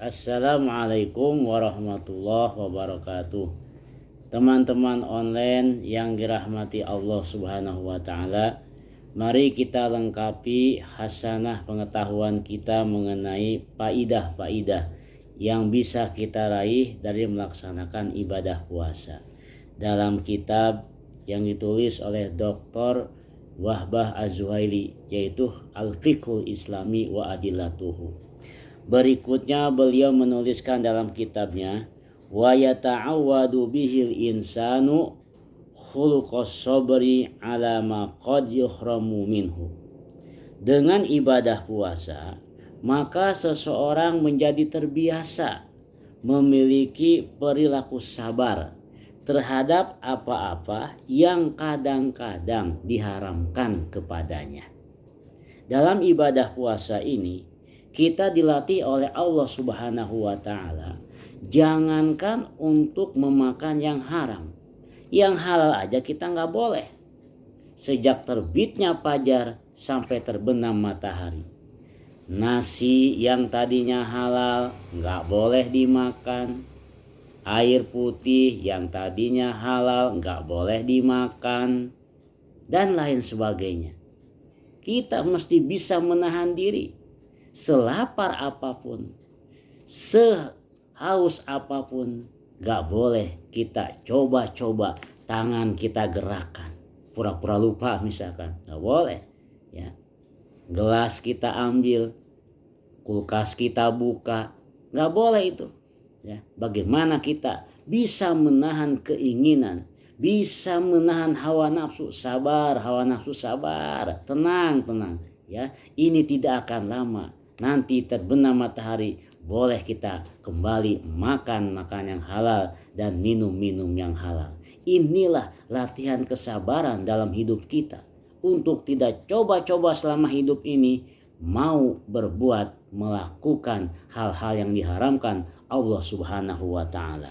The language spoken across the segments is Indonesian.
Assalamualaikum warahmatullahi wabarakatuh. Teman-teman online yang dirahmati Allah Subhanahu wa taala, mari kita lengkapi hasanah pengetahuan kita mengenai faidah-faidah yang bisa kita raih dari melaksanakan ibadah puasa. Dalam kitab yang ditulis oleh Dr. Wahbah Az-Zuhaili, yaitu Al-Fiqhul Islami wa Adillatuhu. Berikutnya beliau menuliskan dalam kitabnya, wa yata'awwadu bihil insanu khuluqas sabri ala ma qad yuhramu minhu. Dengan ibadah puasa, maka seseorang menjadi terbiasa memiliki perilaku sabar terhadap apa-apa yang kadang-kadang diharamkan kepadanya. Dalam ibadah puasa ini, kita dilatih oleh Allah Subhanahu wa taala, jangankan untuk memakan yang haram, yang halal aja kita nggak boleh. Sejak terbitnya fajar sampai terbenam matahari, nasi yang tadinya halal nggak boleh dimakan, air putih yang tadinya halal nggak boleh dimakan, dan lain sebagainya. Kita mesti bisa menahan diri. Selapar apapun, sehaus apapun, gak boleh kita coba-coba tangan kita gerakan, pura-pura lupa misalkan, gak boleh ya. Gelas kita ambil, kulkas kita buka, gak boleh itu ya. Bagaimana kita bisa menahan keinginan, bisa menahan hawa nafsu? Sabar, hawa nafsu, sabar, tenang ya. Ini tidak akan lama. Nanti terbenam matahari, boleh kita kembali makan yang halal dan minum yang halal. Inilah latihan kesabaran dalam hidup kita, untuk tidak coba-coba selama hidup ini mau berbuat, melakukan hal-hal yang diharamkan Allah Subhanahu wa taala.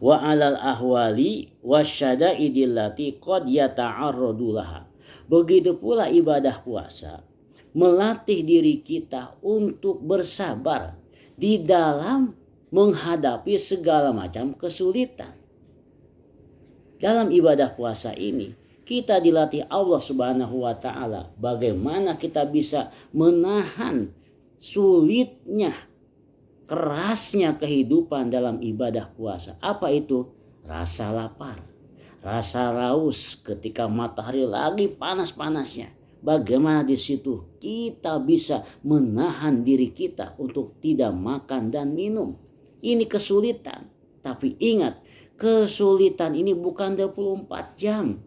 Wa 'alal ahwali wasyada'idil lati qad yata'arradu laha. Begitu pula ibadah puasa melatih diri kita untuk bersabar di dalam menghadapi segala macam kesulitan. Dalam ibadah puasa ini kita dilatih Allah Subhanahu wa taala bagaimana kita bisa menahan sulitnya, kerasnya kehidupan dalam ibadah puasa. Apa itu? Rasa lapar, rasa raus ketika matahari lagi panas-panasnya. Bagaimana di situ kita bisa menahan diri kita untuk tidak makan dan minum. Ini kesulitan. Tapi ingat, kesulitan ini bukan 24 jam.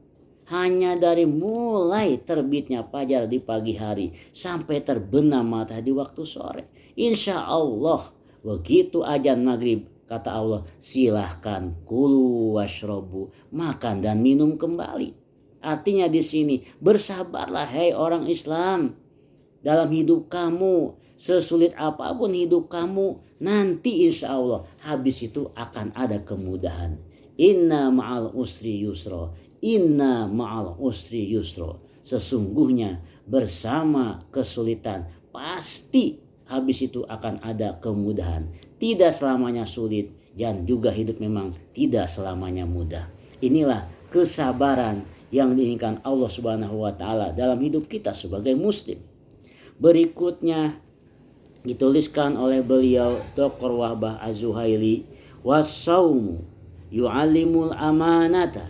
Hanya dari mulai terbitnya fajar di pagi hari sampai terbenam matahari di waktu sore. Insya Allah begitu azan maghrib, kata Allah, silahkan kulu washrobu, makan dan minum kembali. Artinya di sini, bersabarlah hai orang Islam dalam hidup kamu. Sesulit apapun hidup kamu, nanti insya Allah habis itu akan ada kemudahan. Inna ma'al usri yusro, inna ma'al usri yusro. Sesungguhnya bersama kesulitan pasti habis itu akan ada kemudahan. Tidak selamanya sulit, dan juga hidup memang tidak selamanya mudah. Inilah kesabaran yang diinginkan Allah Subhanahu wa taala dalam hidup kita sebagai muslim. Berikutnya dituliskan oleh beliau Dr. Wahbah Az-Zuhaili, was-saumu yu'allimul amanata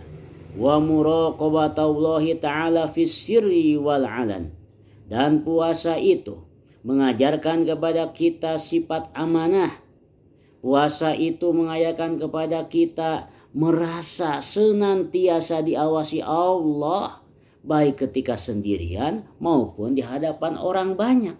wa muraqabatallahi ta'ala fis sirri wal alan. Dan puasa itu mengajarkan kepada kita sifat amanah. Puasa itu mengajarkan kepada kita merasa senantiasa diawasi Allah, baik ketika sendirian maupun di hadapan orang banyak.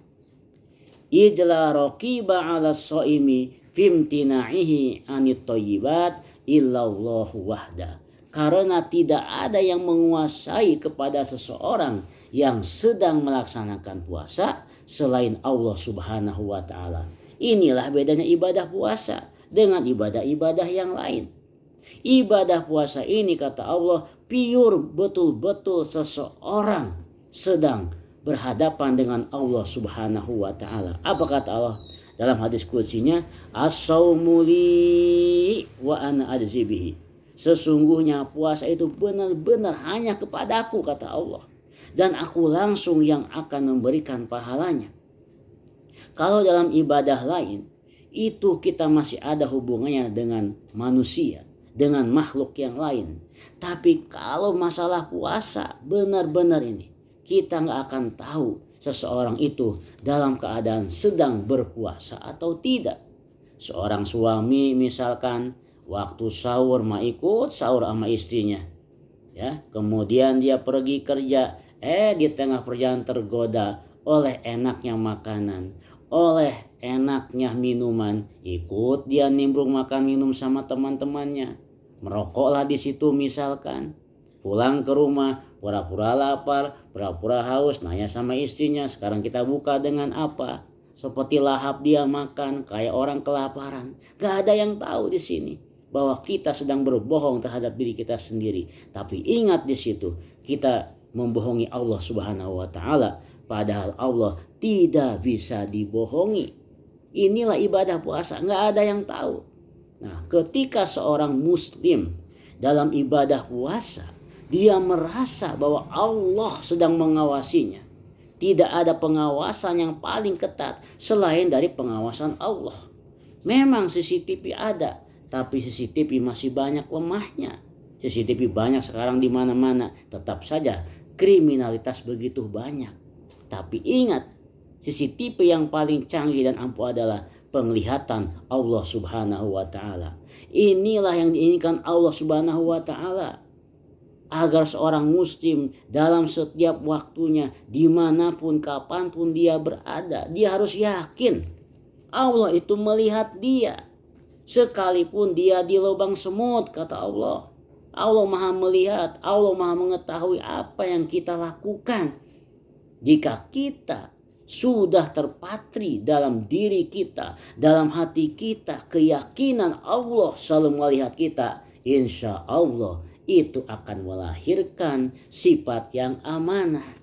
Ijla raqiba 'ala shaimi fimtina'ihi 'anit thayyibat illallahu wahda. Karena tidak ada yang menguasai kepada seseorang yang sedang melaksanakan puasa selain Allah Subhanahu wa taala. Inilah bedanya ibadah puasa dengan ibadah-ibadah yang lain. Ibadah puasa ini, kata Allah, pure, betul-betul seseorang sedang berhadapan dengan Allah Subhanahu wa taala. Apa kata Allah? Dalam hadis qudsinya, as-saumu li wa ana ajzi bihi. Sesungguhnya puasa itu benar-benar hanya kepadaku, kata Allah, dan aku langsung yang akan memberikan pahalanya. Kalau dalam ibadah lain, itu kita masih ada hubungannya dengan manusia, dengan makhluk yang lain. Tapi kalau masalah puasa, benar-benar ini kita nggak akan tahu seseorang itu dalam keadaan sedang berpuasa atau tidak. Seorang suami misalkan waktu sahur mah ikut sahur sama istrinya, ya, kemudian dia pergi kerja, di tengah perjalanan tergoda oleh enaknya makanan, oleh enaknya minuman, ikut dia nimbrung makan minum sama teman-temannya, merokoklah di situ misalkan. Pulang ke rumah pura-pura lapar, pura-pura haus, nanya sama istrinya, sekarang kita buka dengan apa? Seperti lahap dia makan kayak orang kelaparan. Gak ada yang tahu di sini bahwa kita sedang berbohong terhadap diri kita sendiri. Tapi ingat di situ kita membohongi Allah Subhanahu wa taala, padahal Allah tidak bisa dibohongi. Inilah ibadah puasa, gak ada yang tahu. Nah, ketika seorang muslim dalam ibadah puasa, dia merasa bahwa Allah sedang mengawasinya. Tidak ada pengawasan yang paling ketat selain dari pengawasan Allah. Memang CCTV ada, tapi CCTV masih banyak lemahnya. CCTV banyak sekarang di mana-mana, tetap saja kriminalitas begitu banyak. Tapi ingat, CCTV yang paling canggih dan ampuh adalah penglihatan Allah Subhanahu wa taala. Inilah yang diinginkan Allah Subhanahu wa taala, agar seorang muslim dalam setiap waktunya, dimanapun kapanpun dia berada, dia harus yakin Allah itu melihat dia. Sekalipun dia di lubang semut, kata Allah, Allah maha melihat, Allah maha mengetahui apa yang kita lakukan. Jika kita sudah terpatri dalam diri kita, dalam hati kita, keyakinan Allah selalu melihat kita, insya Allah itu akan melahirkan sifat yang amanah.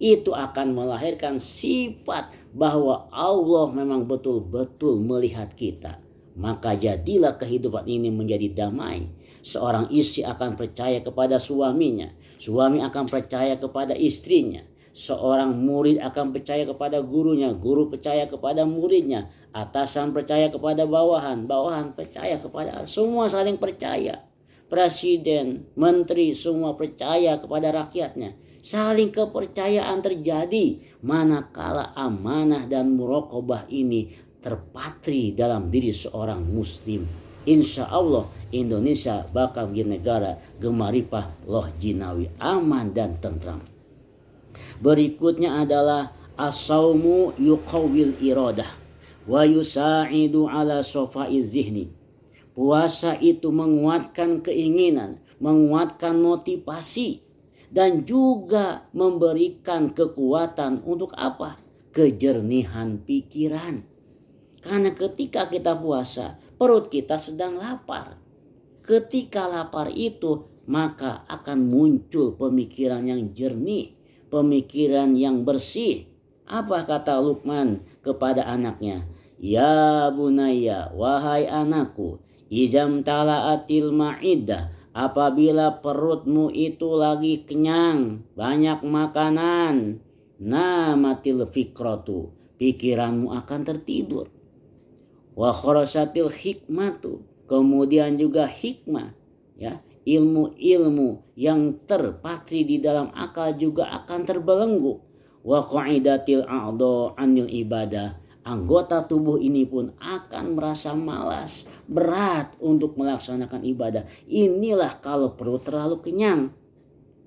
Itu akan melahirkan sifat bahwa Allah memang betul-betul melihat kita. Maka jadilah kehidupan ini menjadi damai. Seorang istri akan percaya kepada suaminya, suami akan percaya kepada istrinya, seorang murid akan percaya kepada gurunya, guru percaya kepada muridnya, atasan percaya kepada bawahan, bawahan percaya kepada, semua saling percaya. Presiden, menteri semua percaya kepada rakyatnya. Saling kepercayaan terjadi manakala amanah dan muraqabah ini terpatri dalam diri seorang muslim. Insya Allah Indonesia bakal menjadi negara gemaripah loh jinawi, aman dan tentram. Berikutnya adalah as-saumu yuqawwil iradah wa yusa'idu ala sofaiz zihni. Puasa itu menguatkan keinginan, menguatkan motivasi, dan juga memberikan kekuatan untuk apa? Kejernihan pikiran. Karena ketika kita puasa, perut kita sedang lapar. Ketika lapar itu, maka akan muncul pemikiran yang jernih, pemikiran yang bersih. Apa kata Luqman kepada anaknya? Ya bunayya, wahai anakku, Izam tala'atil ma'idah, apabila perutmu itu lagi kenyang, banyak makanan, namatil fikratu, pikiranmu akan tertidur. Wa kharasatil hikmatu, kemudian juga hikmah, ya, ilmu-ilmu yang terpatri di dalam akal juga akan terbelenggu. Wa qa'idatil a'dha 'anil ibadah, anggota tubuh ini pun akan merasa malas, berat untuk melaksanakan ibadah. Inilah kalau perut terlalu kenyang.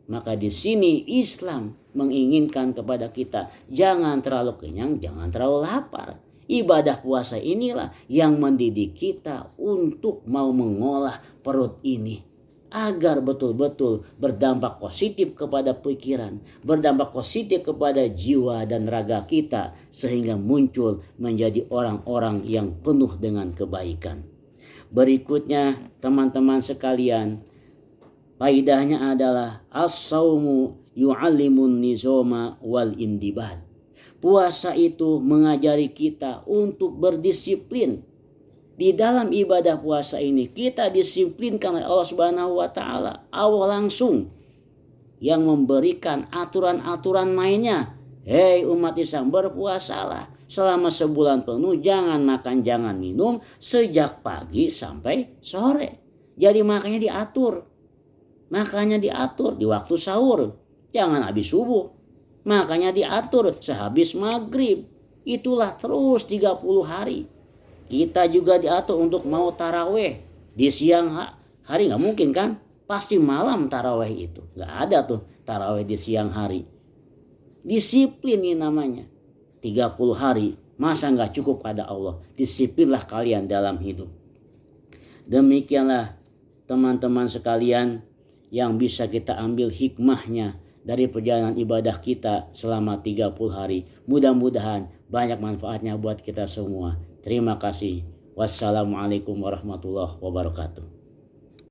Maka di sini Islam menginginkan kepada kita, jangan terlalu kenyang, jangan terlalu lapar. Ibadah puasa inilah yang mendidik kita untuk mau mengolah perut ini, agar betul-betul berdampak positif kepada pikiran, berdampak positif kepada jiwa dan raga kita, sehingga muncul menjadi orang-orang yang penuh dengan kebaikan. Berikutnya teman-teman sekalian, faidahnya adalah as-saumu yu'allimun nizama wal indibad. Puasa itu mengajari kita untuk berdisiplin. Di dalam ibadah puasa ini kita disiplinkan oleh Allah Subhanahu wa taala. Allah langsung yang memberikan aturan-aturan mainnya. Hei umat Islam, berpuasalah selama sebulan penuh, jangan makan, jangan minum sejak pagi sampai sore. Jadi makanya diatur. Makanya diatur di waktu sahur, jangan habis subuh. Makanya diatur sehabis maghrib. Itulah terus 30 hari. Kita juga diatur untuk mau taraweh di siang hari, nggak mungkin kan? Pasti malam taraweh itu. Nggak ada tuh taraweh di siang hari. Disiplin ini namanya. 30 hari masa nggak cukup pada Allah. Disiplinlah kalian dalam hidup. Demikianlah teman-teman sekalian yang bisa kita ambil hikmahnya dari perjalanan ibadah kita selama 30 hari. Mudah-mudahan banyak manfaatnya buat kita semua. Terima kasih. Wassalamualaikum warahmatullahi wabarakatuh.